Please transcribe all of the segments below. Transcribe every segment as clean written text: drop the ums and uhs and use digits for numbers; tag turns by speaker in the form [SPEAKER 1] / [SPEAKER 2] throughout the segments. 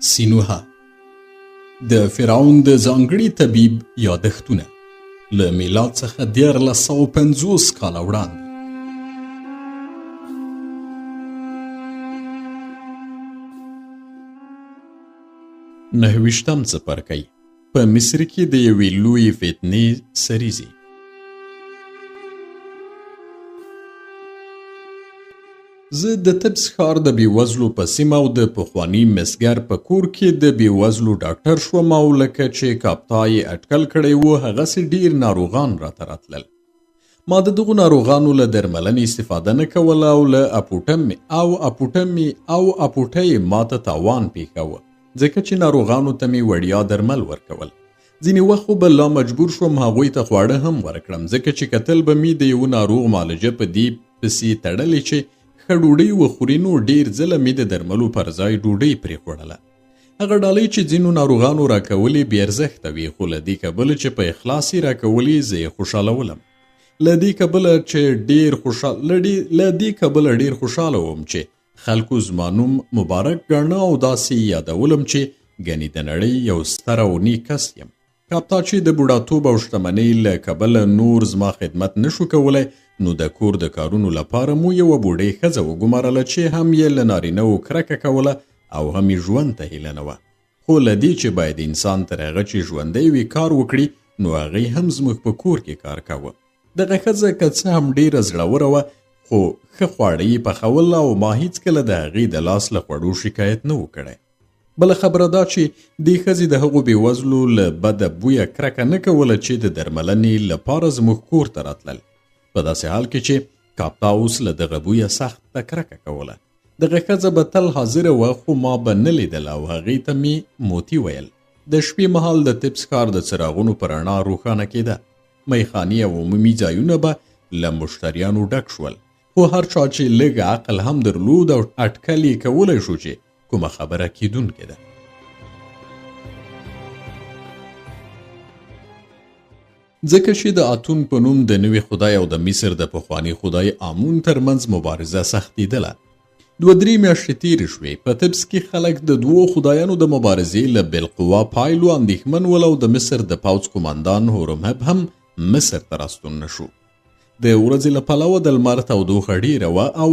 [SPEAKER 1] سینوها د فرعون د ځانګړي طبیب یادښتونه له میلاد څخه 1350 کاله وړاندې. نهویشتم څپرکی په مصر کې د یوې لویې فتنې سریزي. زه د طبس ښار د بېوزلو په سیمه او د پخواني مسګر په کور کې د بېوزلو ډاکټر شوم او لکه چې کاپتا یې اټکل کړی و هغسې ډېر ناروغان راته راتلل. ما د دغو ناروغانو له درملنې استفاده نه کوله او له اپوټه یې ماته تاوان پېښاوه ځکه چې ناروغانو ته مې وړیا درمل ورکول. ځینې وخت خو به لا مجبور شوم هغوی ته خواړه هم ورکړم ځکه چې کتل به مې د یوه ناروغ معالجه په دې پسې تړلې چې ښه ډوډۍ وخوري نو ډېر ځله مې د درملو پر ځای ډوډۍ پرېښوړله. هغه ډالۍ چې ځینو ناروغانو راکولې بې ارزښته وې خو له دې کبله چې په اخلاص یې راکولې زه یې خوشحالولم. له دې کبله ډېر خوشحاله وم چې خلکو زما نوم مبارک ګاڼه او داسې یادولم چې ګنې د نړۍ یو ستر او نیک کس یم. کاپتا چې د بوډاتوب او شتمنۍ له کبله نور زما خدمت نشو کولی نو د کور د کارونو لپاره مو یوه بوډۍ ښځه وګمارله چې هم یې له نارینهو کرکه کوله او هم یې ژوند ته هیله نه وه. خو له دې چې باید انسان تر هغه چې ژوندی وي کار وکړي نو هغې هم زموږ په کور کې کار کاوه. دغه ښځه که څه هم ډېره زړوره وه خو ښه خواړه یې پخول او ما هیڅکله د هغې د لاس له خوړو شکایت نه و کړی. بله خبره دا چې دې ښځې د هغو بېوزلو له بده بویه کرکه نه کوله چې د درملنې لپاره زموږ کور ته راتلل. په داسې حال کې چې کاپتا اوس له دغه بویه سخته کرکه کوله. دغه ښځه به تل حاضره وه خو ما به نه لیدله او هغې ته مې موتی ویل. د شپې مهال د طبس ښار د څراغونو په رڼا روښانه کېده. میخانې او عمومي ځایونه به له مشتریانو ډک شول خو هر چا چې لږ عقل هم درلود او اټکل یې کولی شو چې کومه خبره کیدونکې ده. ځکه چې د اتون په نوم د نوي خدای او د مصر د پخواني خدای آمون ترمنځ مبارزه سختېدله. 2-3 میاشتې تېرې شوې. په طبس کې خلک د دوو خدایانو د مبارزې له بالقوا پایلو اندېښمن ول او د مصر د پوځ قماندان هورمهب هم مصر ته راستون نه شو. د ورځې له پلوه د لمر تودوخه ډېره وه او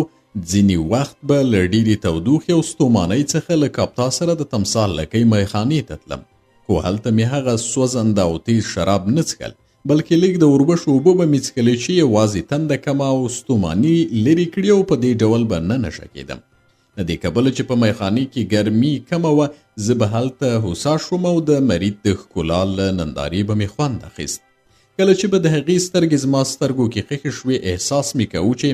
[SPEAKER 1] ځینې وخت به له ډېرې تودوخې او ستومانۍ څخه له کاپتا سره د تمثال لکۍ میخانې ته تلم خو هلته مې هغه سوځنده او تیز شراب نه څښل بلکې لږ د اوربشو اوبه به مې څښلې چې یوازې تنده کمه او ستوماني لرې کړي او په دې ډول به نه نشه کېدم. له دې کبله چې په میخانې کې ګرمي کمه وه زه به هلته هوسا شوم او د مرید د ښکلا له نندارې به مې خوند اخیست. کله چې به د هغې سترګې زما سترګو کې خښې شوې احساس مې کوو چې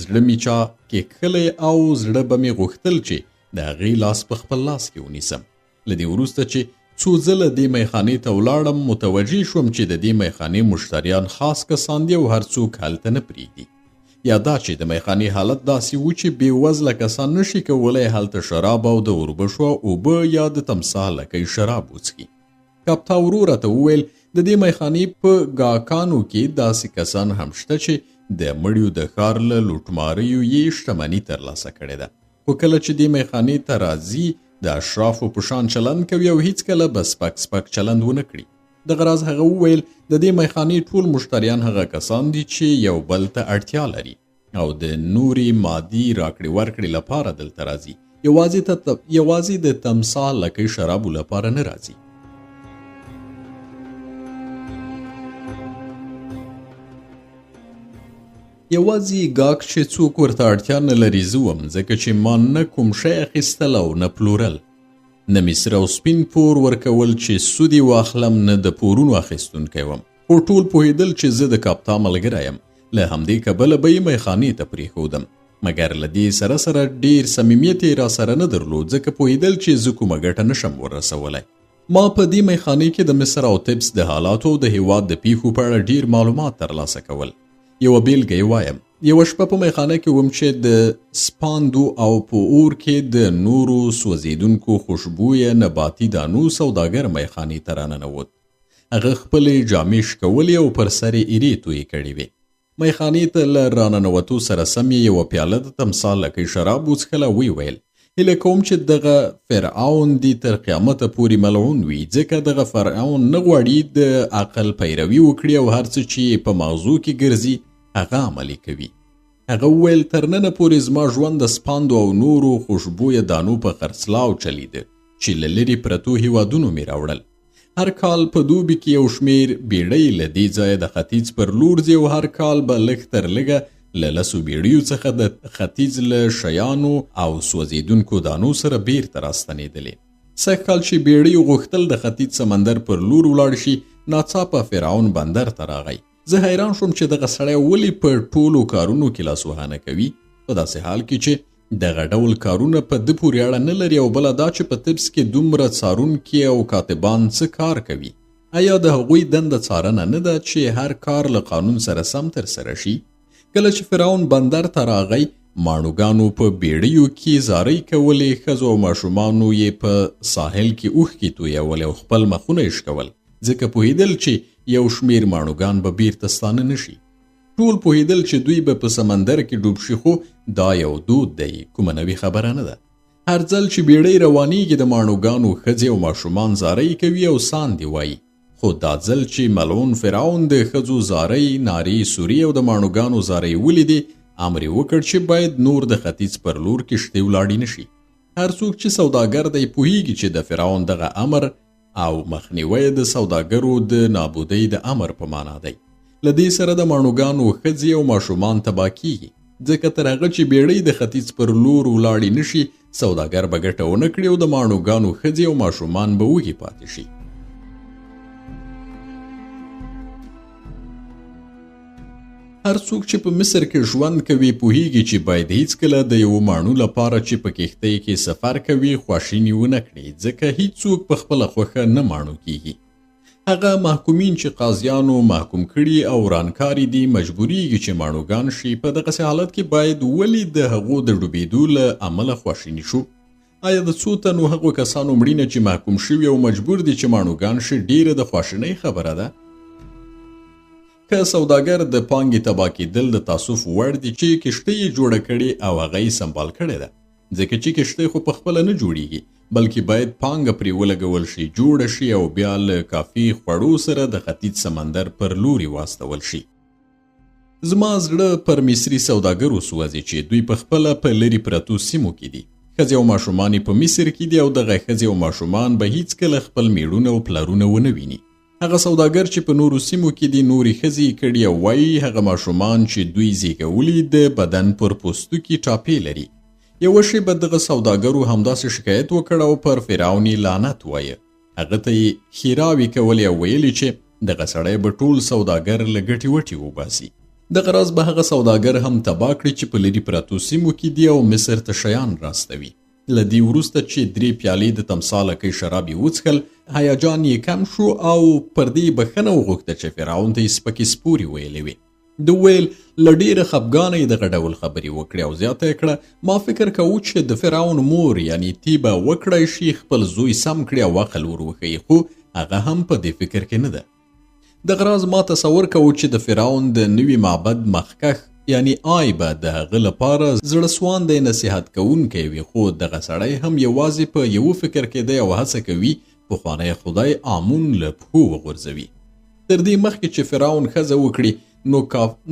[SPEAKER 1] زړه مې چا کېکښلی او زړه به مې غوښتل چې د هغې لاس په خپل لاس کې ونیسم. له دې وروسته چې څو ځله دې میخانې ته ولاړم متوجه شوم چې د دې میخانې مشتریان خاص کسان دي او هر څوک هلته نه پرېږدي. یا دا چې د میخانې حالت داسې و چې بېوزله کسان نشي کولی هلته شراب او د اوربشو اوبه یا د تمثال لکۍ شراب وڅښي. کاپتا ورو راته وویل د دې میخانې په ګاکانو کې داسې کسان هم شته چې د مړیو د ښار له لوټماریو یې شتمني ترلاسه کړې ده خو کله چې دې میخانې ته راځي د اشرافو په شان چلند کوي او هیڅکله به سپک چلند ونه کړي. دغه راز هغه وویل د دې میخانې ټول مشتریان هغه کسان دي چې یو بل ته اړتیا لري او د نوري مادي راکړې ورکړې لپاره دلته راځي یوازې د تمثال لکۍ شرابو لپاره نه راځي. یوازې ګاک چې څوک ورته اړتیا نه لري زه وم ځکه چې ما نه کوم شی اخیستل او نه پلورل نه مې سره او سپین پور ورکول چې سود یې واخلم نه د پورونو اخیستونکی وم خو ټول پوهېدل چې زه د کاپتا ملګری یم. له همدې کبله به یې میخانې ته پرېښودم مګر له دې سره ډېر صمیمیت یې راسره نه درلود ځکه پوهېدل چې زه کومه ګټه نشم ورسولی. ما په دې میخانې کې د مصر او طبس د حالاتو او د هېواد د پیښو په اړه ډېر معلومات ترلاسه کول. یوه بیلګه یې وایم. یوه شپه په میخانه کې وم چې د سپاندو او په اور کې د نورو سوځېدونکو خوشبویه نباتي دانو سوداګر میخانې ته راننوت. هغه خپلې جامې شکولې او پر سر یې ایرې تویې کړې وې. میخانې ته له راننوتو سره سم یې یوه پیاله د تمثال لکۍ شراب وڅښله ویې ویل هیله کوم چې دغه فرعون دی تر قیامته پورې ملعون وي، ځکه دغه فرعون نه غواړي د عقل پیروي وکړي او هر څه چې په مغزو کې ګرځي هغه عملي کوي. هغه وویل تر ننه پورې زما ژوند د سپاندو او نورو خوشبویه دانو په خرڅلاو چلیده چې له لرې پرتو هیوادونو مې راوړل. هر کال په دوبي کې یو شمیر بیړۍ له دې ځایه د ختیځ پر لور ځي او هر کال به لږ تر لږه له لسو بیړیو څخه د ختیځ له شیانو او سوځېدونکو دانو سره بیرته راستنېدلې. سږ کال چې بیړیو غوښتل د ختیځ سمندر پر لور ولاړ شي، ناڅاپه فرعون بندر ته راغی. زه حیران شوم چې دغه سړی ولې په ټولو کارونو کې لاسوهانه کوي، په داسې حال کې چې دغه ډول کارونه په ده پورې اړه نه لري، او بله دا چې په طبس کې دومره څارونکي او کاتبان څه کار کوي؟ آیا د هغوی دنده څارنه نه ده چې هر کار له قانون سره سم ترسره شي؟ کله چې فرعون بندر ته راغی، ماڼوګانو په بیړیو کې زارۍ کولې، ښځو او ماشومانو یې په ساحل کې اوښکې تویولې او خپل مخونه یې شکول، ځکه پوهېدل چې یو شمیر ماڼوګان به بیرته ستانه نشي. ټول پوهېدل چې دوی به په سمندر کې ډوب شي، خو دا یو دود دی، کومه نوې خبره نه ده. هر ځل چې بیړۍ روانېږي د ماڼوګانو ښځې او ماشومان زارۍ کوي او ساندې وایي، خو دا ځل چې ملعون فرعون د ښځو زارۍ، نارې، سوري او د ماڼوګانو زارۍ ولیدې، امر یې وکړ چې باید نور د ختیځ پر لور کښتۍ ولاړې نشي. هر څوک چې سوداګر دی پوهیږي چې د فرعون دغه امر او مخنیوی د سوداګرو د نابودۍ د امر په معنا دی. له دې سره د ماڼوګانو ښځې او ماشومان تباه کیږي، ځکه تر هغه چې بیړۍ د ختیځ پر لور ولاړې نشي، سوداګر به ګټه ونه کړي او د ماڼوګانو ښځې او ماشومان به وږي پاتې شي. هر څوک چې په مصر کې ژوند کوي پوهیږي چې باید هیڅکله د یو ماڼو لپاره چې په کښتۍ کې سفر کوي خواشیني ونه کړي، ځکه هیڅوک په خپله خوښه نه ماڼو کیږي. هغه محکومین چې قاضیانو محکوم کړي او ورانکاري دي مجبوریږي چې ماڼوګان شي. په دغسې حالت کې باید ولې د هغو د ډوبېدو له امله خواشیني شو؟ آیا د څو تنو هغو کسانو مړینه چې محکوم شوي او مجبور دي چې ماڼوګان شي ډیره د خواشینۍ خبره ده؟ که سوداګر د پانګې تباه کېدل د تاسف وړ دي چې کښتۍ یې جوړه کړې او هغه یې سمبال کړې ده، ځکه چې کښتۍ خو په خپله نه جوړیږي، بلکې باید پانګه پرې ولګول شي، جوړه شي او بیا له کافي خوړو سره د ختیځ سمندر پر لوري واستول شي. زما زړه پر مصري سوداګرو سوځي چې دوی په خپله په لرې پرتو سیمو کې دي. ښځې او ماشومان په مصر کې دي او دغه ښځې او ماشومان به هیڅکله خپل میړونه او پلرونه ونه ویني. هغه سوداګر چې په نورو سیمو کې دي نورې ښځې کړي او وایي هغه ماشومان چې دوی زیږولي د بدن پر پوستکي ټاپې لري. یوه شېبه دغه سوداګرو همداسې شکایت وکړ او پر فرعون یې لعنت وایه. هغه ته یې ښېراوې کولې او ویلې چې دغه سړی به ټول سوداګر له ګټې وټې وباسي. دغه راز به هغه سوداګر هم تباه کړي چې په لرې پرتو سیمو کې دي او مصر ته شیان راستوي. له دې وروسته چې 3 پیالې د تمثالکۍ شراب یې وڅښل، هیجان یې کم شو او پر دې بښنه وغوښته چې فرعون ته یې سپکې سپورې ویلې وې. د ویل له ډېره خفګانه یې دغه ډول خبرې وکړې او زیاته یې کړه، ما فکر کوو چې د فرعون مور یعنې تیبه وکړی شي خپل زوی سم کړي او عقل ور وښیي، خو هغه هم په دې فکر کې نه ده. دغه راز ما تصور کوو چې د فرعون د نوي معبد مخکښ یعنی آی به د هغه لپاره زړه سواندی نصیحت کوونکی وي، خو دغه سړی هم یوازې په یوه فکر کې دی او هڅه کوي پخوانی خدای آمون له پښو وغورځوي. تر دې مخکې چې فرعون ښځه وکړي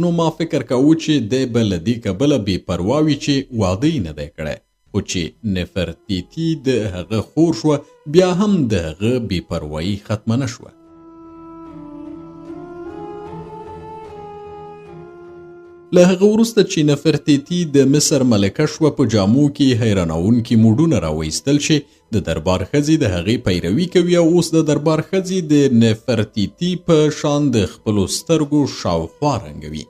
[SPEAKER 1] نو ما فکر کوو چې دی به له دې کبله بې پروا وي چې واده یې نه دی کړی، خو چې نفرتیتي د هغه خور شوه بیا هم د هغه بې پروایي ختمه نه شوه. له هغه وروسته چې نفرتیتي د مصر ملکه شوه په جامو کې حیرانوونکي موډونه راوایستل چې د دربار ښځې د هغې پیروي کوي او اوس د دربار ښځې د نفرتیتي په شان د خپلو سترګو شاوخوا رنګوي.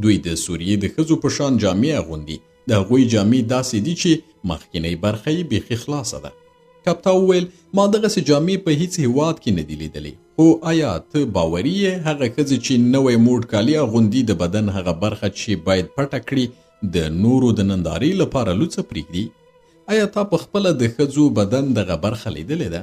[SPEAKER 1] دوی د سوریې د ښځو په شان جامې اغوندي. د هغوی جامې داسې دي چې مخکینۍ برخه یې بیخي خلاصه ده. کپتا وویل ما دغسې جامې په هیڅ هیواد کې نه دي لیدلې، خو آیا ته باوري یې هغه ښځې چې نوی موډ کالي اغوندي د بدن هغه برخه چې باید پټه کړي د نورو د نندارې لپاره لوڅه پرېږدي؟ آیا تا په خپله د ښځو بدن دغه برخه لیدلې ده؟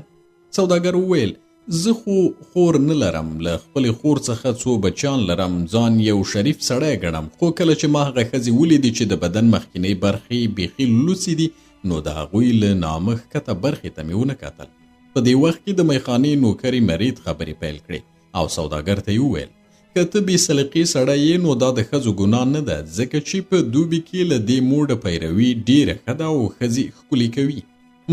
[SPEAKER 1] سوداګر وویل زه خو خور نه لرم، له خپلې خور څخه څو بچیان لرم، ځان یو شریف سړی ګڼم، خو کله چې ما هغه ښځې ولیدې چې د بدن مخکینۍ برخې بیخي لوڅې دي نو د هغوی له نامه ښکته برخې ته مې ونه کتل. په دې وخت کې د میخانې نوکرې مرید خبرې پیل کړې او سوداګر ته یې وویل که ته بې سلیقې سړی یې نو دا د ښځو ګناه نه ده، ځکه چې په دوبي کې له دې موډه پیروي ډېره ښه ده او ښځې ښکلې کوي.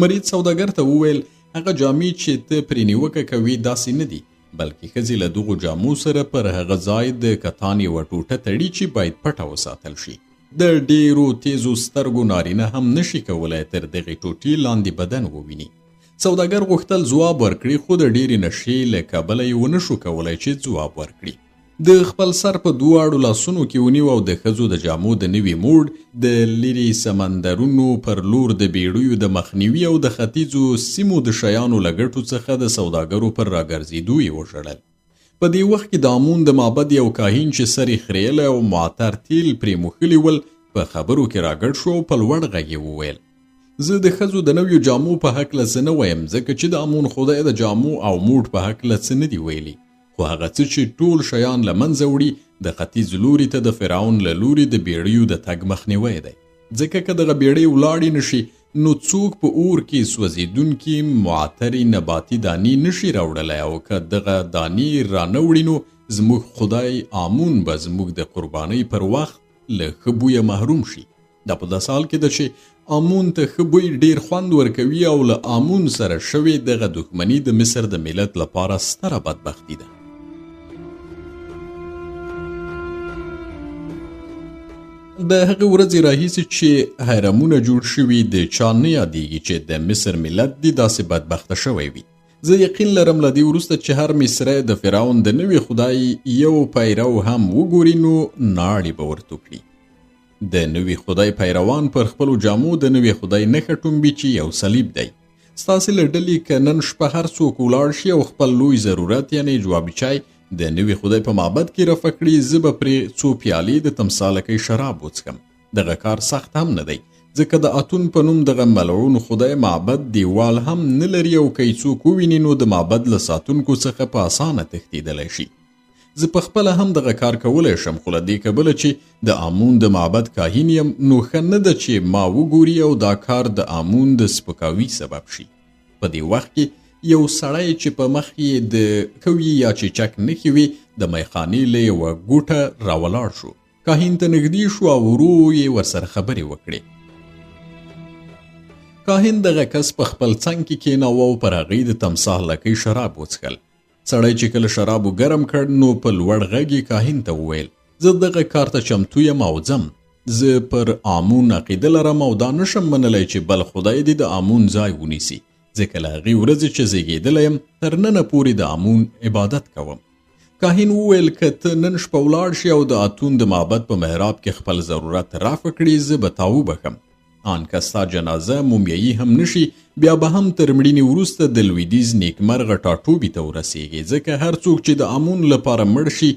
[SPEAKER 1] مرید سوداګر ته وویل هغه جامې چې ته پرې نیوکه کوي داسې نه دي، بلکې ښځې له دغو جامو سره پر هغه ځای د کتان یوه ټوټه تړي چې باید پټه وساتل شي. د ډېرو تیزو سترګو نارینه هم نشي کولی تر دغې ټوټې لاندې بدن وویني. سوداګر غوښتل ځواب ورکړي خو د ډېرې نشې له کبله یې ونه شو کولی چې ځواب ورکړي. د خپل سر په دواړو لاسونو کې ونیو او د ښځو د جامو د نوي موډ د لرې سمندرونو پر لور د بیړیو د مخنیوي او د ختیځو سیمو د شیانو له ګټو څخه د سوداګرو پر راګرځېدو یې وژړل. په دې وخت کې د امون د معبد یو کاهن چې سر یې خریلی او معطر تیل پرې موښلي ول په خبرو کې راګډ شو او په لوړ غږ یې وویل زه د ښځو د نویو جامو په هکله څه نه وایم، ځکه چې د امون خدای د جامو او موډ په هکله څه نه دي ویلي، خو هغه څه چې ټول شیان له منځه وړي د ختیځ لوري ته د فرعون له لوري د بیړیو د تګ مخنیوی دی. ځکه که دغه بیړۍ ولاړې نشي نو څوک په اور کې سوځېدونکي معطرې نباتي دانې نشي راوړلی، او که دغه دانې رانه وړي نو زموږ خدای آمون به زموږ د قربانۍ پر وخت له ښه بویه محروم شي. دا په داسې حال کې ده چې آمون ته ښه بوی ډېر خوند ورکوي او له آمون سره شوې دغه دښمني د مصر د ملت لپاره ستره بدبختي ده. د هغې ورځې راهیسې چې حرمونه جوړ شوي د چا نه یادېږي چې د مصر ملت دې داسې بدبخته شوی وي. زه یقین لرم له دې وروسته چې هر مصری د فرعون د نوي خدای یو پیرو هم وګوري نو ناړې به ورته کړي. د نوي خدای پیروان پر خپلو جامو د نوي خدای نښه ټومبي چې یو صلیب دی. ستاسې له ډلې که نن شپه هر څوک ولاړ شي او خپل لوی ضرورت یعنې جوابي چای د نوي خدای په معبد کې رفع کړي، زه به پرې څو پیالې د تمثالکۍ شراب وڅښم. دغه کار سخت هم نه دی، ځکه د اتون په نوم دغه ملعون خدای معبد دیوال هم نه لري او که یې څوک وویني نو د معبد له ساتونکو څخه په اسانه تښتېدلی شي. زه په خپله هم دغه کار کولی شم، خو له دې کبله چې د آمون د معبد کاهن یم نو ښه نه ده چې ما وګوري او دا کار د آمون د سپکاوي سبب شي. په دې وخت کې یو سړی چې په مخ یې د کوي یا چیچک نښې وي د میخانې له یوه ګوټه راولاړ شو. کاهن ته نږدې شو او ورو یې ورسره خبرې وکړې. کاهن دغه کس په خپل څنګ کې کېناوه او پر هغې د تمثالکۍ شراب وڅښل. سړی چې کله شرابو ګرم کړ نو په لوړ غږ یې کاهن ته وویل زه دغه کار ته چمتو یم او ځم. زه پر آمون عقیده لرم او دا نشم منلی چې بل خدای دې د آمون ځای ونیسي، ځکه له هغې ورځې چې زیږېدلی یم تر ننه پورې د آمون عبادت کوم. کاهن وویل که ته نن شپه ولاړ شي او د اتون د معبد په محراب کې خپل ضرورت رافع کړي زه به تا وبخم. آن که ستا جنازه مومیایي هم نشي بیا به هم تر مړینې وروسته د لویدیځ نیکمرغه ټاټوبي ته ورسیږي، ځکه هر څوک چې د آمون لپاره مړ شي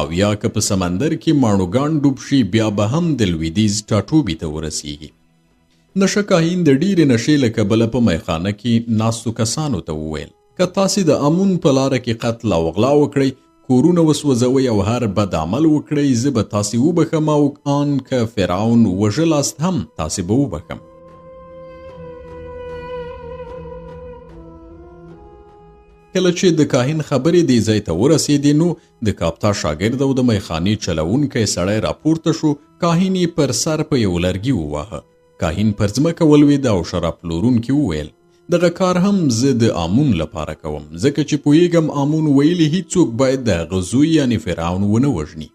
[SPEAKER 1] او یا که په سمندر کې ماڼوګان ډوب شي بیا به هم د لویدیځ ټاټوبي ته ورسیږي. نشه کاهن د ډېرې نشې له کبله په میخانه کې ناستو کسانو ته وویل که تاسې د آمون په لاره کې قتل او غلا وکړئ، کورونه وسوځوئ او هر بد عمل وکړئ، زه به تاسې وبخم او آن که فرعون وژلاست هم تاسې به وبخم. کله چې د کاهن خبرې دې ځای ته ورسېدې نو د کاپتا شاګرد او د میخانې چلوونکی سړی راپورته شو. کاهن یې پر سر په یو لرګي وواهه. کاهن پر ځمکه ولوېد او شراب پلورونکي وویل دغه کار هم زه د آمون لپاره کوم، ځکه چې پوهیږم آمون ویلي هیڅوک باید د هغه زوی یعنې فرعون ونه وژني.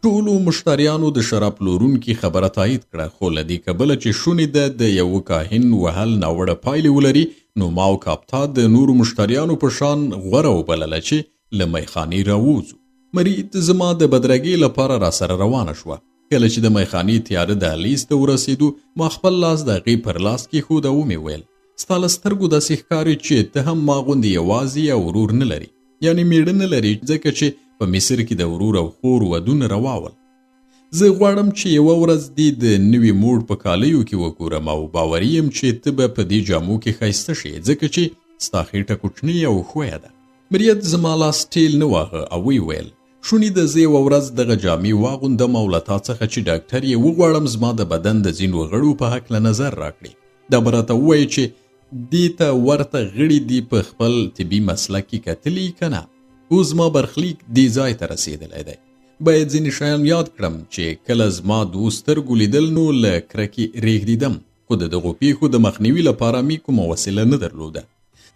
[SPEAKER 1] ټولو مشتریانو د شراب پلورونکي خبره تایید کړه، خو له دې کبله چې شونې ده د یوه کاهن وهل ناوړه پایلې ولري نو ما او کاپتا د نورو مشتریانو په شان غوره وبلله چې له میخانې راووځو. مرید زما د بدرګۍ لپاره راسره روانه شوه. کله چې د میخانې تیاره دهلیز ته ورسېدو ما خپل لاس د هغې پر لاس کېښود او ومې ویل ستا له سترګو داسې ښکاري چې ته هم ما غوندې یوازې او ورور نه لري، یعنې میړه نه لري، ځکه چې په مصر کې د ورور او خور ودونه رواول. زه غواړم چې یوه ورځ دې د نوي موډ په کالیو کې وګورم او باوري یم چې ته به په دې جامو کې ښایسته شې، ځکه چې ستا خېټه کوچنۍ او ښویه ده. مریت زما لاس ټیل نه واهه او ویې ویل شونې ده زه یوه ورځ دغه جامې واغوندم او له تا څخه چې ډاکټر یې وغواړم زما د بدن د ځینو غړو په هکله نظر راکړي. دا به راته ووایي چې دې ته ورته غړي دي په خپل طبي مسلک کې کتلي که نه. اوس زما برخلیک دې ځای ته رسېدلی دی. باید ځینې شیان یاد کړم چې کله زما د سترګو لیدل نو له کرکې رېږدېدم، خو د دغو پیښو د مخنیوي لپاره مې کومه وسیله نه درلوده.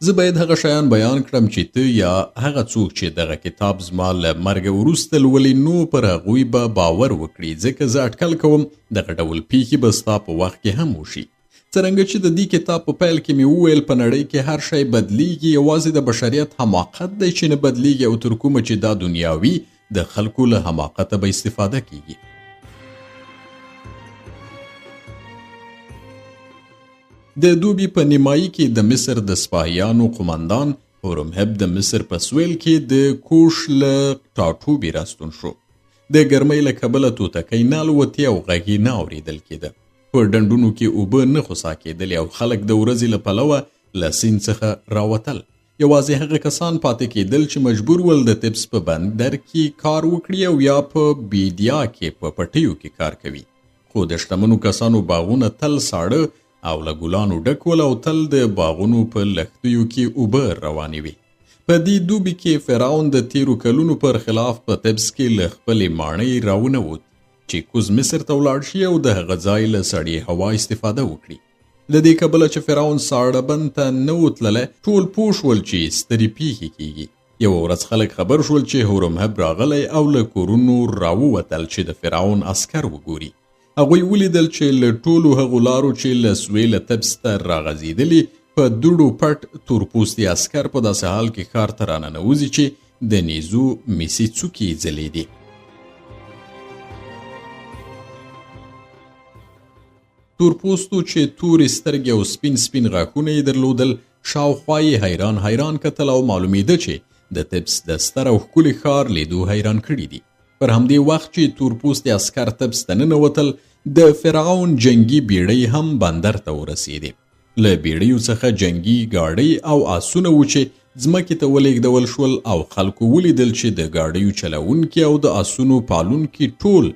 [SPEAKER 1] زه باید هغه شیان بیان کړم چې ته یا هغه څوک چې دغه کتاب زما له مرګه وروسته لولي نو پر هغوی به باور وکړي، ځکه زه اټکل کوم دغه ډول پیښې به ستا په وخت کې هم وشي. څرنګه چې د دې کتاب په پیل کې مې وویل په نړۍ کې هر شی بدلیږي، یوازې د بشریت حماقت دی چې نه بدلیږي او تر کومه چې دا دنیاوي د خلکو له حماقته به استفاده کیږي. د دوبي په نیمایي کې د مصر د سپاهیانو قماندان هورمهب د مصر په سویل کې د کوش له ټاټوبي راستون شو. د ګرمۍ له کبله توتکۍ نه الوتې او غږ یې نه اورېدل کېده. په ډنډونو کې اوبه نه خوسا کېدلې او خلک د ورځې له پلوه له سیند څخه راوتل. یوازې هغه کسان پاتې کېدل چې مجبور ول د تبس په بندر کې کار وکړي او یا په بیدیا کې په پټیو کې کار کوي. خو د شتمنو کسانو باغونه تل ساړه او له ګلانو ډک ول او تل د باغونو په لښتیو کې اوبه روانې وي. په دې دوبي کې فرعون د تیرو کلونو پر خلاف په تبس کې له خپلې ماڼۍ راونه ووت چې کوز مصر ته ولاړ شي او د هغه ځای له سړې هوا استفاده وکړي. له دې کبله چې فرعون ساړه بند ته نه و تللی، ټول پوه شول چې سترې پیښې کیږي. یوه ورځ خلک خبر شول چې هورمهب راغلی او له کورونو راووتل چې د فرعون عسکر وګوري. هغوی ولیدل چې له ټولو هغو لارو چې له سویله تبس ته راغځېدلي په دوړو پټ تورپوستي عسکر په داسې حال کې ښار ته راننوځي چې د نیزو مسي څوکې یې ځلېدې. تورپوستو چې تورې سترګې او سپین سپین غاښونه یې درلودل شاوخوا یې حیران حیران کتل او معلومېده چې د تبس د ستر او ښکلي ښار لیدو حیران کړي دي. پر همدې وخت چې تورپوستي عسکر تبس ته ننوتل، د فرعون جنگي بیړۍ هم بندر ته ورسېدې. له بیړیو څخه جنگي ګاډۍ او آسونه و چې ځمکې ته ولېږدول شول او خلکو ولیدل چې د ګاډیو چلونکي او د آسونو پالونکي ټول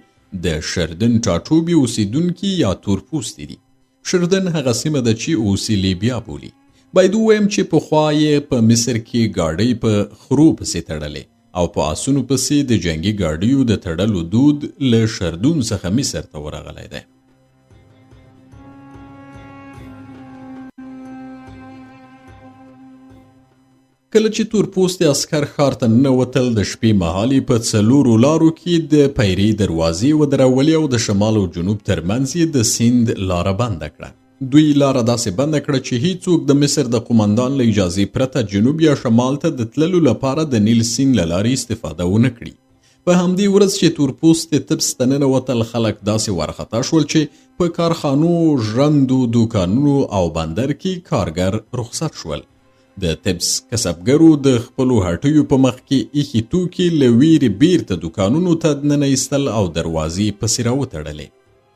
[SPEAKER 1] د شردن ټاټوبي اوسیدونکي یا تورپوستي دي. شردن هغه سیمه ده چې اوس یې لیبیا بولي. باید ووایم چې پخوا یې په مصر کې ګاډۍ په خرو پسې تړلې او په آسونو پسې د جنگي ګاډیو د تړلو دود له شردون څخه مصر ته ورغلی دی. کله چې تورپوستي عسکر ښار ته ننوتل، د شپې مهال په 4 لارو کې د پیري دروازې ودرولې او د شمال او جنوب ترمنځ یې د سیند لاره بنده کړه. دوی لاره داسې بنده کړه چې هیڅوک د مصر د قماندان له اجازې پرته جنوب یا شمال ته د تللو لپاره د نیل سیند له لارې استفاده ونه کړي. په همدې ورځ چې تورپوستي تبس ته ننوتل، خلک داسې وارخطا شول چې په کارخانو، ژرندو، دوکانونو او بندر کې کارګر رخصت شول. د تبس کسبګرو د خپلو هټیو په مخ کې ایښي توکي له ویرې بیرته دوکانونو ته دننه ایستل او دروازې پسې راوتړلې.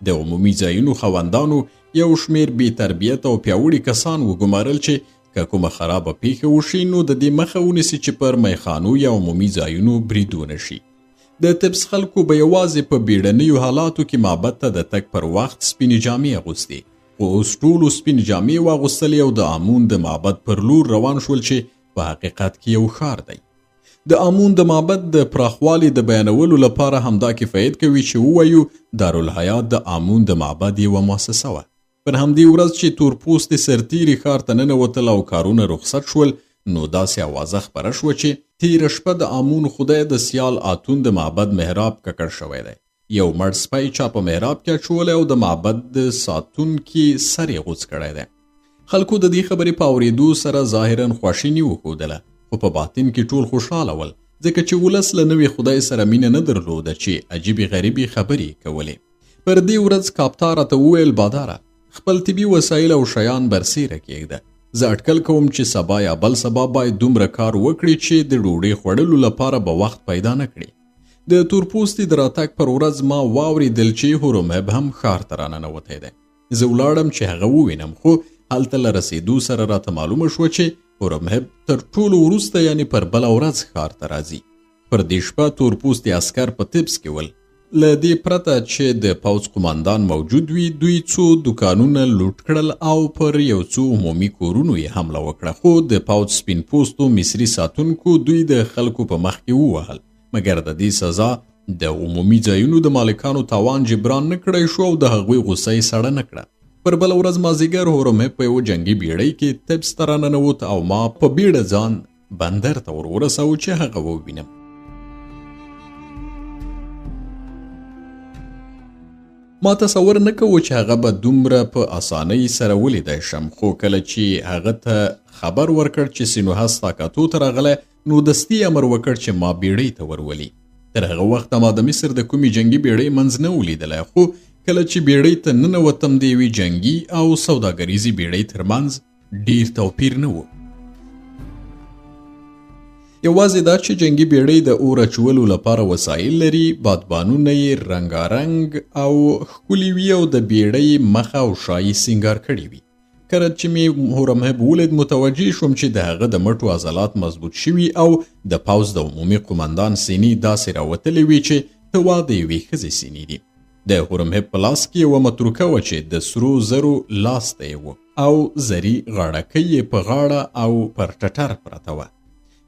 [SPEAKER 1] د عمومي ځایونو خاوندانو یو شمیر بې تربیته او پیاوړي کسان وګمارل چې که کومه خرابه پیښه وشي نو د دې مخه ونیسي چې پر میخانو یا عمومي ځایونو بریدونه شي. د تبس خلکو به یوازې په بیړنیو حالاتو کې معبد ته د تګ پر وخت سپینې جامې اغوستې، خو اوس ټولو سپینې جامې واغوستلې او د آمون د معبد پر لور روان شول چې په حقیقت کې یو ښار دی. د آمون د معبد د پراخوالي د بیانولو لپاره همدا کفایت کوي چې ووایو دارالحیات د آمون د معبد یوه مؤسسه وه. پر همدې ورځ چې تورپوستي سرتیري ښار ته ننوتل او کارونه رخصت شول، نو داسې اوازه خپره شوه چې تېره شپه د آمون خدای د سیال آتون د معبد محراب ککړ شوی دی. یو مړ سپی چا په محراب کې اچولی او د معبد د ساتونکي سر یې غوڅ کړی دی. خلکو د دې خبرې په اورېدو سره ظاهراً خواشیني وښودله، خو په باطن کې ټول خوشحاله ول، ځکه چې ولس له نوي خدای سره مینه نه درلوده چې عجیبې غریبې خبرې کولې. پر دې ورځ کاپتا راته وویل، باداره، خپل طبي وسایل او شیان برسیره کېږده. زه اټکل کوم چې سبا یا بل سبا باید دومره کار وکړي چې د ډوډۍ خوړلو لپاره به وخت پیدا نه کړي. د تورپوستي د راتګ پر ورځ ما واورېدل چې هورمهب هم ښار ته راننوتی دی. زه ولاړم چې هغه ووینم، خو هلته له رسېدو سره راته معلومه شوه چې هورمهب تر ټولو وروسته یعنې پر بله ورځ ښار ته راځي. پر دې شپه تورپوستي عسکر په تبس کې ول. له دې پرته چې د پوځ قماندان موجود وي دوی څو دوکانونه لوټ کړل او پر یو څو عمومي کورونو یې حمله وکړه خو د پوځ سپین پوستو مصري ساتونکو دوی د خلکو په مخ کې ووهل مګر د دې سزا د عمومي ځایونو د مالکانو تاوان جبران نه کړی شو او د هغوی غوسه یې سړه نه کړه پر بله ورځ مازدیګر هورمهب په یوه جنګي بیړۍ کې تبس ته راننوت او ما په بیړه ځان بندر ته ورورساوه چې هغه ووینم ما تصور نه کوو چې هغه به دومره په اسانۍ سره ولیدی شم خو کله چې هغه ته خبر ورکړ چې سینوهه ستا کاتو ته راغلی نو دستي امر وکړ چې ما بیړۍ ته ورولي تر هغه وخته ما د مصر د کومې جنګي بیړۍ منځ نه ولیدلی خو کله چې بیړۍ ته ننوتم د یوې جنګي او سوداګریزې بیړۍ ترمنځ ډیر توپیر نه و یوازې دا چې جنګي بیړۍ د اور اچولو لپاره وسایل لري بادبانونه یې رنګارنګ او ښکلي وي او د بیړۍ مخه او شا یې سینګار کړي وي کله چې مې هورمهب ولید متوجه شوم چې د هغه د مټو عضلات مضبوط شوي او د پوځ د عمومي قماندان سینې داسې راوتلې وي چې ته وا د یوې ښځې سینې دي د هورمهب په لاس کې یوه متروکه وه چې د سرو زرو لاس ته یې وه او زري غاړکۍ یې په غاړه او پر ټټر پرته وه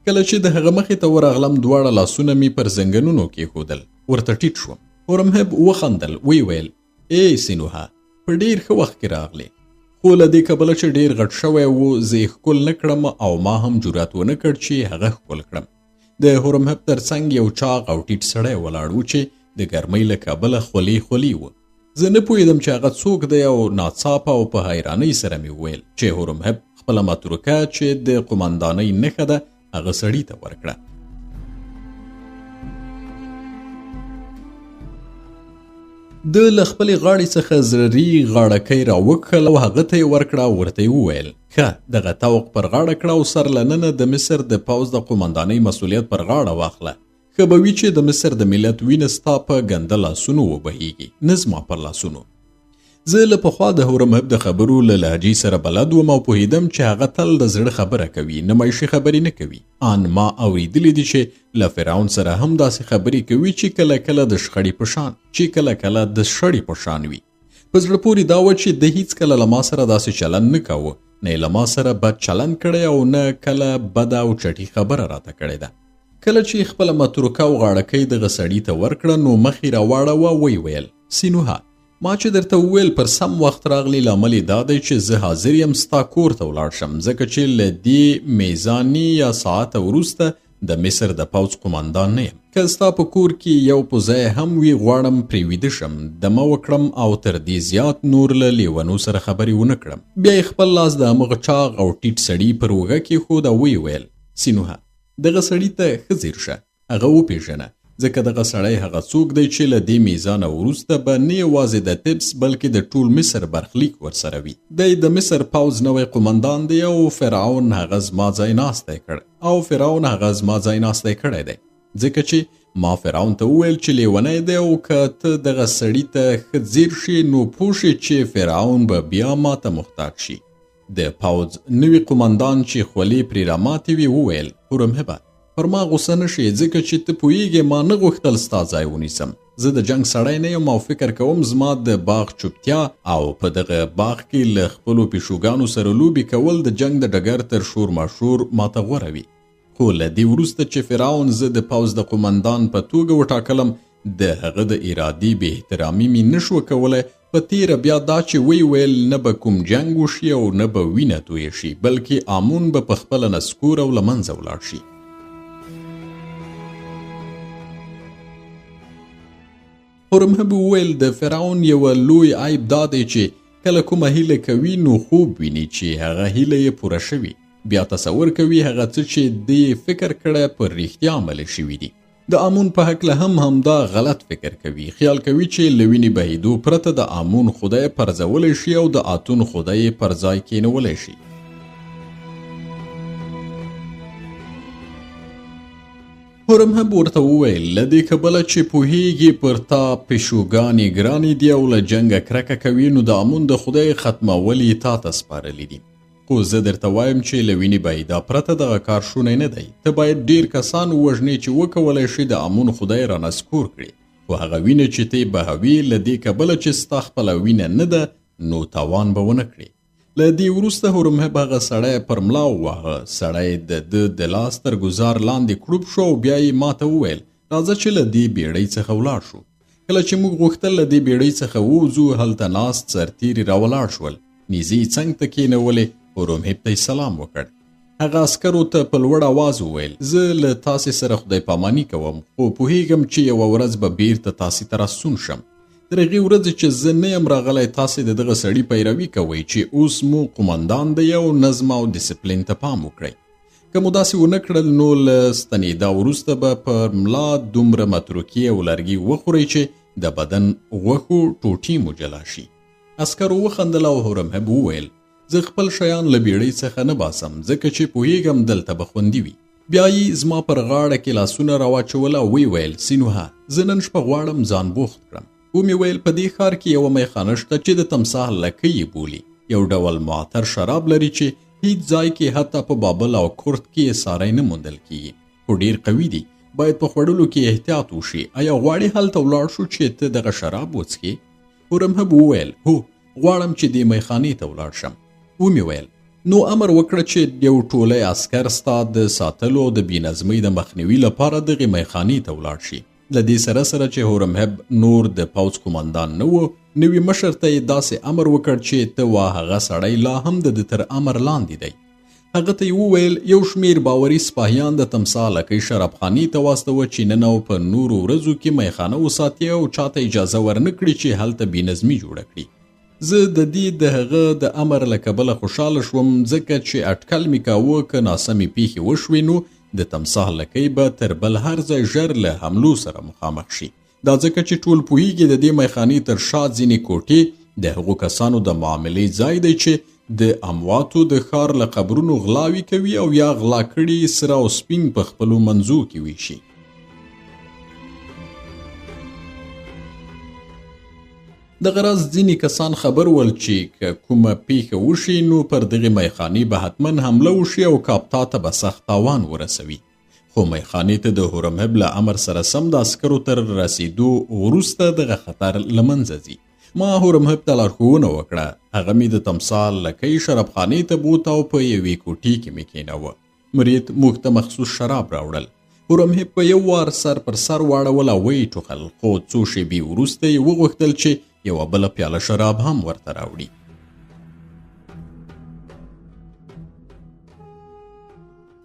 [SPEAKER 1] کله چې د هغه مخې ته ورغلم دواړه لاسونه مې پر زنګنونو کېښودل ورته ټیټ شوم هورمهب وخندل ویې ویل ای سینوهه په ډېر ښه وخت کې راغلې خو له دې کبله چې ډېر غټ شوی و زه یې ښکل نه کړم او ما هم جرأت ونه کړ چې هغه ښکل کړم د هورمهب تر څنګ یو چاغ او ټیټ سړی ولاړ و چې د ګرمۍ له کبله خولې و زه نه پوهېدم چې هغه څوک دی او ناڅاپه او په حیرانۍ سره مې وویل چې هورمهب خپله متروکه چې د قماندانۍ نښه ده هغه سړي ته ورکړه د له خپلې غاړې څخه زرري غاړکۍ راوکښل او هغه ته یې ورکړه او ورته یې وویل ښه دغه طوق پر غاړه کړه او سر له ننه د مصر د پوځ د قماندانۍ مسؤلیت پر غاړه واخله ښه به وي چې د مصر د ملت وینه ستا په ګنده لاسونو وبهیږي نه زما پر لاسونو زه له پخوا د هورمهب د خبرو له لهجې سره بلد وم او پوهېدم چې هغه تل د زړه خبره کوي نمایشي خبرې نه کوي ان ما اورېدلي دي چې له فرعون سره هم داسې خبرې کوي چې کله کله د شخړې په شان چې کله کله د شړې په شان وي په زړه پورې دا وه چې د هیڅکله له ما سره داسې چلند نه کاوه نه یې له ما سره بد چلند کړی او نه کله بده او چټي خبره راته کړې ده کله چې خپله متروکه او غاړکۍ دغه سړي ته ورکړه نو مخ یې راواړوه ویې ویل سینوهه ما چې درته وویل پر سم وخت راغلی لامل یې دا دی چې زه حاضر یم ستا کور ته ولاړ شم ځکه چې له دې میزاني یا ساعته وروسته د مصر د پوځ قماندان نه یم که ستا په کور کې یو پوځی هم وي غواړم پرې ویده شم دمه وکړم او تر دې زیات نور له لیونو سره خبرې ونه کړم بیا یې خپل لاس د همغه چاغ او ټیټ سړي پر اوږه کېښود او ویې ویل سینوهه دغه سړي ته ښه ځیر شه هغه وپېژنه ځکه دغه سړی هغه څوک دی چې له دې میزانه وروسته به نه یوازې د تبس بلکې د ټول مصر برخلیک ورسره وي دی د مصر پوځ نوی قماندان دی او فرعون هغه زما ځای ناستی کړی دی ځکه چې ما فرعون ته وویل چې لیونی دی او که ته دغه سړي ته ښه ځیر شي نو پوه شي چې فرعون به بیا ما ته محتاج شي د پوځ نوي قماندان چې خولې پرې راماتې وي وویل هورمهبه پر ما غوسه نه شي ځکه چې ته پوهېږې ما نه غوښتل ستا ځای ونیسم زه د جنګ سړی نه یم او فکر کوم زما د باغ چوپتیا او په دغه باغ کې له خپلو پیشوګانو سره لوبې کول د جنګ د ډګر تر شور ماشور ماته غوره وي خو له دې وروسته چې فرعون زه د پوځ د قماندان په توګه وټاکلم د هغه د ارادې بې احترامي مې نه شوه کولی په تیره بیا دا چې ویل نه به کوم جنګ وشي او نه به وینه تویه شي بلکې آمون به په خپله نسکور او له منځه ولاړ شي هورمهب وویل د فرعون یوه لوی عیب دا دی چې کله کومه هیله کوي نو خوب ویني چې هغه هیله یې پوره شوي بیا تصور کوي هغه څه چې دې فکر کړی پر رښتیا عملي شوي دي د آمون په هکله هم همدا غلط فکر کوي خیال کوي چې له وینې بهیدو پرته د آمون خدای پرځولی شي او د آتون خدای پر ځای کېنولی شي هورمهب ورته وویل له دې کبله چې پوهېږي پر تا پیشوګانې ګرانې دي او له جنګه کرکه کوي نو د آمون د خدای ختمول یې تا ته سپارلی دي خو زه درته وایم چې له وینې بهیدا پرته دغه کار شونی نه دی ته باید ډېر کسان ووژنې چې وکولی شي د آمون خدای رانسکور کړي خو هغه وینه چې ته بهوي له دې کبله چې ستا خپله وینه نه ده نو تاوان به ونه کړي. له دې وروسته هورمهب هغه سړی پر ملا وواهه. سړی د لاس تر ګزار لاندې کړوب شو او بیا یې ماته وویل راځه چې له دې بیړۍ څخه ولاړ شو. کله چې موږ غوښتل له دې بیړۍ څخه ووځو هلته ناست سرتیري راولاړ شول. نیزې یې څنګ ته کېنولې. هورمهب ته یې سلام وکړ. هغه عسکرو ته په لوړ آواز وویل زه له تاسې سره خدای پاماني کوم خو پوهیږم چې یوه ورځ به بیرته تاسې ته راستون شم. تر هغې ورځې چې زه نه یم راغلی تاسې د دغه سړي پیروي کوئ چې اوس مو قمندان دی او نظم او ډیسپلین ته پام وکړئ. که مو داسې ونه کړل نو له ستنېدا وروسته به پر ملا دومره متروکي او لرګي وخورئ چې د بدن غوښو ټوټې مو جلا شي. عسکرو وخندل او هورمهب وویل زه خپل شیان له بیړۍ څخه نه باسم ځکه چې پوهیږم دلته به خوندي وي. بیا یې زما پر غاړه کې لاسونه راواچول او ویې ویل سینوها زه نن شپه غواړم ځان بوخت کړم. ومې ویل په دې ښار کې یوه میخانه شته چې د تمساح لکۍ یې بولي. یو ډول معطر شراب لري چې هیڅ ځای کې حتی په بابل او کورت کې یې ساری نه موندل کیږي خو ډیر قوي دي. باید په خوړلو کې احتیاط وشي. آیا غواړې هلته ولاړ شو چې ته دغه شراب وڅښې؟ هورمهب وویل هو غواړم چې دې میخانې ته ولاړ شم. ومې ویل نو امر وکړه چې یو ټولی عسکر ستا د ساتلو او د بېنظمۍ د مخنیوي لپاره دغې میخانې ته ولاړ شي. له دې سره سره چې هورمهب نور د پوځ قمندان نه و نوي مشر ته یې داسې امر وکړ چې ته وا هغه سړی لا هم د تر امر لاندې دی. هغه ته یې وویل یو شمیر باوري سپاهیان د تمساح لکۍ شرابخانې ته واستوه چې نن او په نورو ورځو کې میخانه وساتي او چاته اجازه ورنه کړي چې هلته بېنظمي جوړه کړي. زه د دې د هغه د امر له کبله خوشحاله شوم ځکه چې اټکل مې کاوه که ناسمې پیښې وشوې نو د تمساح لکۍ به تر بل هر ځای ژر له حملو سره مخامخ شي. دا ځکه چې ټول پوهیږي د دې میخانې تر شا ځینې کوټې د هغو کسانو د معاملې ځای دی چې د امواتو د ښار له قبرونو غلاوي کوي او یا غلا کړي سره او سپین په خپلو منځو کې ویشي. دغه راز ځینې کسان خبر ول چې که کومه پیښه وشي نو پر دغې میخانې به حتما حمله وشي او کاپتا ته به سخت تاوان ورسوي. خو میخانې ته د هورمهب له امر سره سم د عسکرو تر رسیدو وروسته دغه خطر له منځه ځي. ما هورمهب ته لارښوونه وکړه. هغه مې د تمساح لکۍ شرابخانې ته بوت او په یوې کوټې کې مې کېناوه. مریت موږ ته مخصوص شراب راوړل. هورمهب په یو وار سر پر سر واړول او ویې ټوخل خو څو شېبې وروسته یې وغوښتل چې یوه بله پیاله شراب هم ورته راوړي.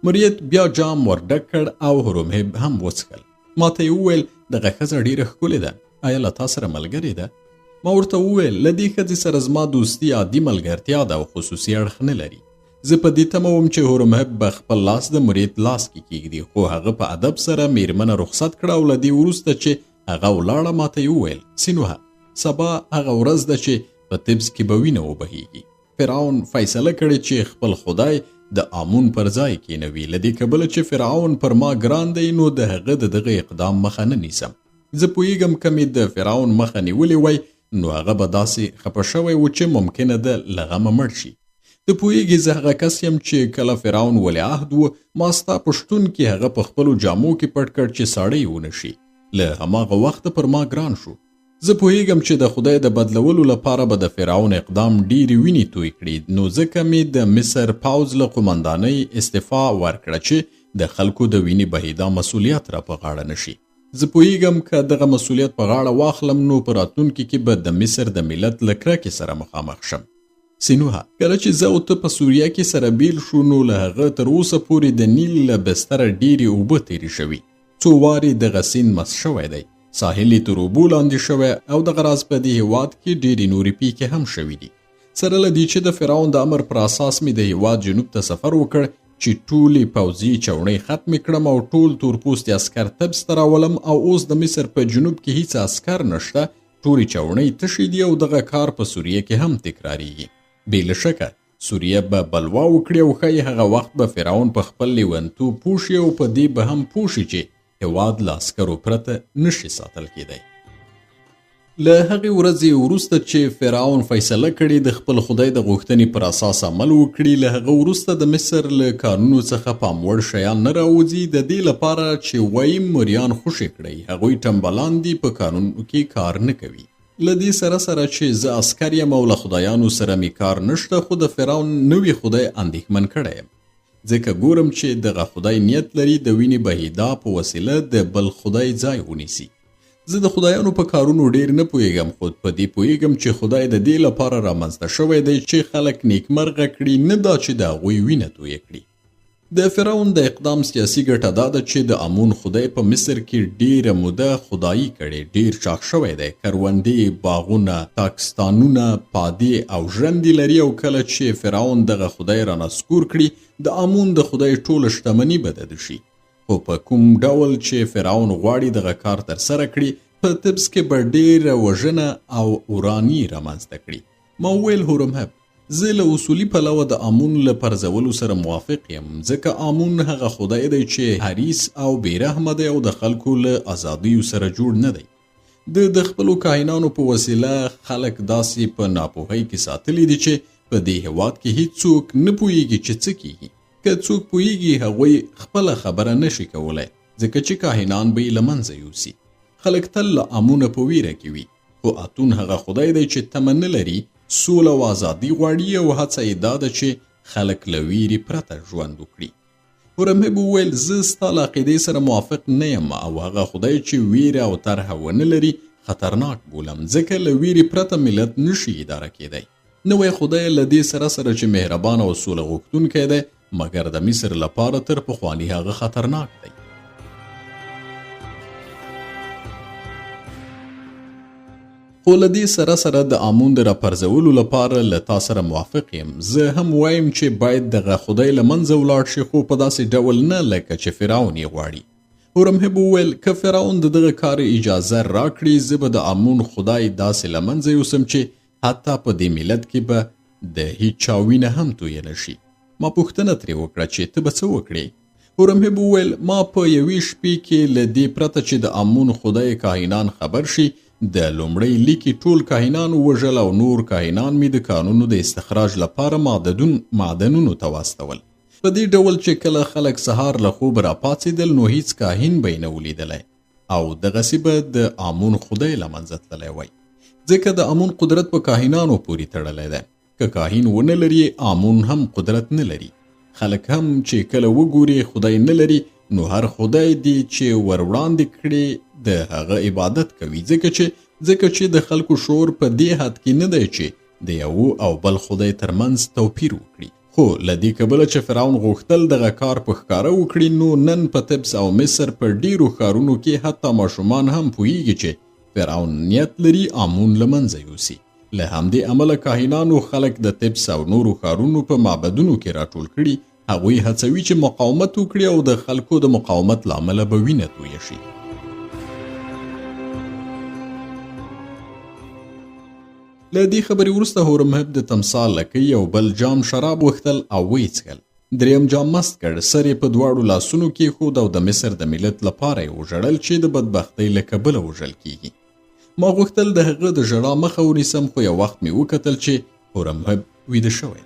[SPEAKER 1] مریت بیا جام ورډک کړ او هورمهب هم وڅښل. ما ته یې وویل دغه ښځه ډېره ښکلې ده. آیا له تا سره ملګرې ده؟ ما ورته وویل له دې ښځې سره زما دوستي عادي ملګرتیا ده او خصوصي اړخ نه لري. زه په دې تمه وم چې هورمهب به خپل لاس د مریت لاس کې کېږدي خو هغه په ادب سره میرمنه رخصت کړه او له دې وروسته چې هغه ولاړه ما ته یې وویل سینوها سبا هغه ورځ ده چې په طبس کې به وینه وبهیږي. فرعون فیصله کړې چې خپل خدای د آمون پر ځای کېنوي. له دې کبله چې فرعون پر ما ګران دی نو د هغه د دغه اقدام مخه نه نیسم. زه پوهیږم که مې د فرعون مخه نیولې وای نو هغه به داسې خفه شوی و چې ممکنه ده له غمه مړ شي. ته پوهیږې زه هغه کس یم چې کله فرعون ولیعهد و ما ستا په شتون کې هغه په خپلو جامو کې پټ کړ چې ساړی ونه شي. له هماغه وخته پر ما ګران شو. زه پوهیږم چې د خدای د بدلولو لپاره به د فرعون اقدام ډیرې وینې توی کړي نو ځکه مې د مصر پوځ له قمندانۍ استعفا ورکړه چې د خلکو د وینې بهیدا مسؤلیت را په غاړه نشي. زه پوهیږم که دغه مسؤلیت په غاړه واخلم نو په راتلونکي کې به د مصر د ملت له کرکې سره مخامخ شم. سینوها کله چې زه او ته په سوریه کې سره بیل شو نو له هغه تر اوسه پورې د نیل له بستره ډیرې اوبه تیرې شوي. څو وارې دغه سیند مس شوی دی. ساحل یې تر اوبو لاندې شوی او دغه راز په دې هېواد کې ډیرې نورې پیښې هم شوي دي. سره له دې چې د فرعون د امر پر اساس مې د هېواد جنوب ته سفر وکړ چې ټولې پوځي چوڼۍ ختمې کړم او ټول تورپوستي عسکر طبس ته راولم او اوس د مصر په جنوب کې هیڅ عسکر نشته. ټولې چوڼۍ تشې دي او دغه کار په سوریه کې هم تکراریږي. بې له شکه سوریه به بلوا وکړي او ښایي هغه وخت به فرعون په خپل لیونتوب پوه شي او په دې به هم پوه شي چې هېواد له عسکرو پرته نشي ساتل کېدی. له هغې ورځې وروسته چې فرعون فیصله کړې د خپل خدای د غوښتنې پر اساس عمل وکړي، له هغه وروسته د مصر له قانونو څخه پام وړ شیان نه راوځي، د دې لپاره چې وایي مریان خوشې کړئ. هغوی ټمبلان دي، په قانونو کې کار نه کوي. له دې سره سره چې زه عسکر یم او له خدایانو سره مې کار نشته، خو د فرعون نوي خدای اندېښمن کړی یم، ځکه ګورم چې دغه خدای نیت لري د وینې بهیدا په وسیله د بل خدای ځای ونیسي. زه د خدایانو په کارونو ډیر نه پوهیږم، خو په دې پوهیږم چې خدای د دې لپاره رامنځته شوی دی چې خلک نیکمرغه کړي، نه دا چې د هغوی وینه تویه کړي. د فرعون د اقدام سیاسي ګټه دا ده چې د امون خدای په مصر کې ډیره موده خدایي کړې، ډیر چاق شوی دی. کروندې، باغونه، تاکستانونه، پادې او ژرندې لري، او کله چې فرعون دغه خدای رانسکور کړي، د امون د خدای ټوله شتمني به د ده شي. خو په کوم ډول چې فرعون غواړي دغه کار ترسره کړي، په طبس کې به ډیره وژنه او وراني رامنځته کړي. ما وویل هورمهب، زه له اصولي پلوه د امون له پرځولو سره موافق یم، ځکه امون هغه خدای دی چې حریص او بېرحمه دی او د خلکو له ازادیو سره جوړ نه دی. د خپلو کاهنانو په وسیله خلک داسې په ناپوهۍ کې ساتلی دي چې په دې هېواد کې هیڅوک نه پوهیږي چې څه کیږي. که څوک پوهیږي، هغوی خپله خبره نشي کولی، ځکه چې کاهنان به یې له منځه یوسي. خلک تل له امونه په ویره کې وي، خو اتون هغه خدای دی چې تمه نه لري، سوله او ازادي غواړي، او هڅه یې دا ده چې خلک له ویرې پرته ژوند وکړي. هورمهب وویل، زه ستا له عقیدې سره موافق نه یم، او هغه خدای چې ویره او طرحه ونه لري خطرناک بولم، ځکه له ویرې پرته ملت نشي اداره کېدی. نوی خدای له دې سره سره چې مهربان او سوله غوښتونکی دی، مګر د مصر لپاره تر پخواني هغه خطرناک دی. خو له دې سره سره د امون د راپرځولو لپاره له تا سره موافق یم. زه هم وایم چې باید دغه خدای له منځه ولاړ شي، خو په داسې ډول نه لکه چې فرعون یې غواړي. هورمهب وویل، که فرعون د دغه کار اجازه راکړي، زه به د امون خدای داسې له منځه یوسم چې حتی په دې ملت کې به د هیڅ چا وینه هم تویه نه شي. ما پوښتنه ترې وکړه چې ته به څه وکړې؟ هورمهب وویل، ما په یوې شپې کې له دې پرته چې د امون خدای کاهنان خبر شي، د لومړۍ لیکې ټول کاهنان ووژل، او نور کاهنان مې د کانونو د استخراج لپاره معدنونو ته واستول. په دې ډول چې کله خلک سهار له خوب راپاڅېدل، نو هیڅ کاهن به یې نه ولیدلی، او دغسې به د امون خدای له منځه تللی وای، ځکه د امون قدرت په کاهنانو پورې تړلی دی. که کاهن ونه لري، امون هم قدرت نه لري. خلک هم چې کله وګوري خدای نه لري، نو هر خدای دی چې ور وړاندې کړي د هغه عبادت کوي، ځکه چې د خلکو شعور په دې حد کې نه دی چې د یو او بل خدای ترمنځ توپیر وکړي. خو له دې کبله چې فرعون غوښتل دغه کار په ښکاره وکړي، نو نن په طبس او مصر په ډیرو ښارونو کې حتی ماشومان هم پوهیږي چې فرعون نیت لري امون له منځه یوسي. له همدې عمله کاهنانو خلک د طبس او نورو ښارونو په معبدونو کې راټول کړي. هغوی هڅوي چې مقاومت وکړي، او د خلکو د مقاومت له امله به وینه تویه شي. له دې خبرې وروسته هورمهب د تمثال لکۍ یو بل جام شراب وغوښتل او ویې څښل. دریم جام مست کړ، سر یې په دواړو لاسونو کېښود، او د مصر د ملت لپاره یې وژړل چې د بدبختۍ له کبله وژل کېږي. ما غوښتل د هغه د ژړا مخه ونیسم، خو یو وخت مې وکتل چې هورمهب ویده شوی.